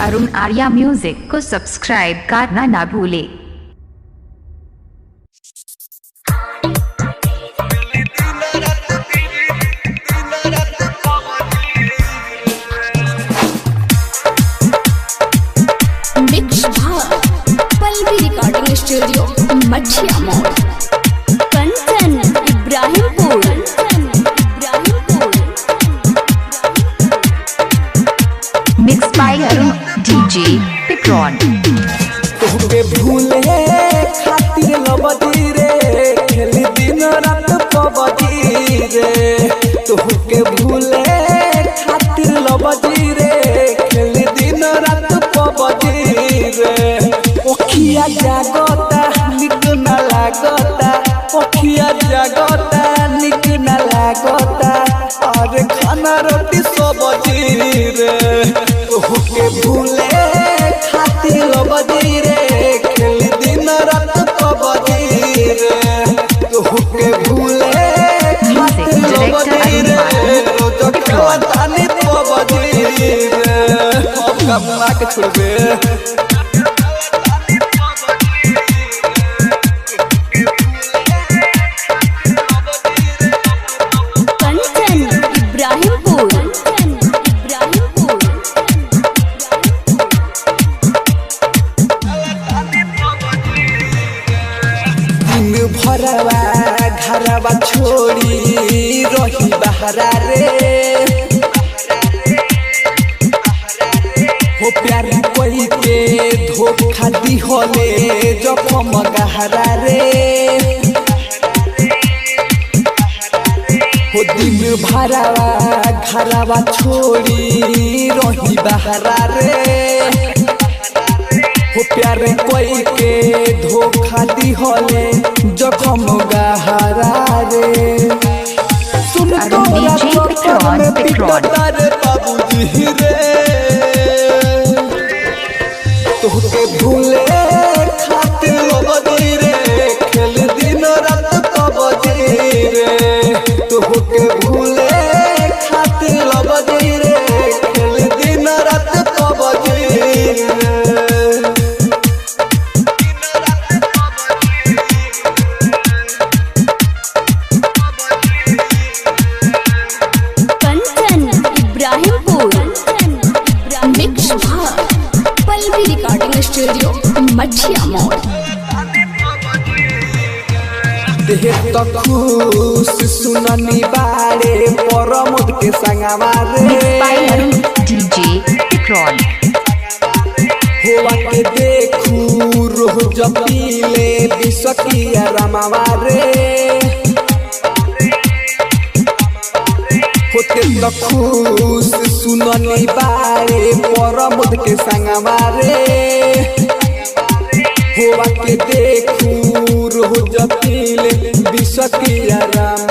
Arun Arya music को subscribe करना ना भूले। Pallavi recording studio Mathiya Mor Kanchan Ibrahimpur. Mix by Arun DJ पिक्रॉन। तोहके भूले खातिर लबदी रे खेली दिन रात पबदी रे। तोहके भूले खातिर लबदी रे खेली दिन रात पबदी रे। ओखिया जागता निक न लागता, ओखिया जागता निक न लागता, अरे खाना रोटी सब्जी रे। तोहके भूले खातिर लबदी रे खेली दिन रात पबदी रे। तोहके भूले खातिर लबदी रे रोज खातानी पबदी रे। अब कमला के छोड़बे भरवा घरवा छोड़ी रही बहरा रे। हो प्यार कोई के धोखा दी होले जखम गहरा रे। हो दिन भरवा घरवा छोड़ी रही बहरा रे। हो प्यार कोई के धोखा दी होले जखम गहरा रे। सुन तोरा में पिटता रे बाबूजी रे। तोहके भूले खातिर लबदी रे खेल दिन रात पबदी रे। तोहके भूले खातिर लबदी रे खेल दिन रात पबदी रे। पल्लवी रिकॉर्डिंग स्टूडियो मठिया मोड़। देह तो खुश सुननी बारे परमोद के संगवा रे। डीजे पिक्रॉन। होवा के देखू रोज पीले बिसकिया रमावा रे। होते तो खुश सुननी बारे परमोद के संगवा रे। होवा के देखू रोज पीले बिसकिया राम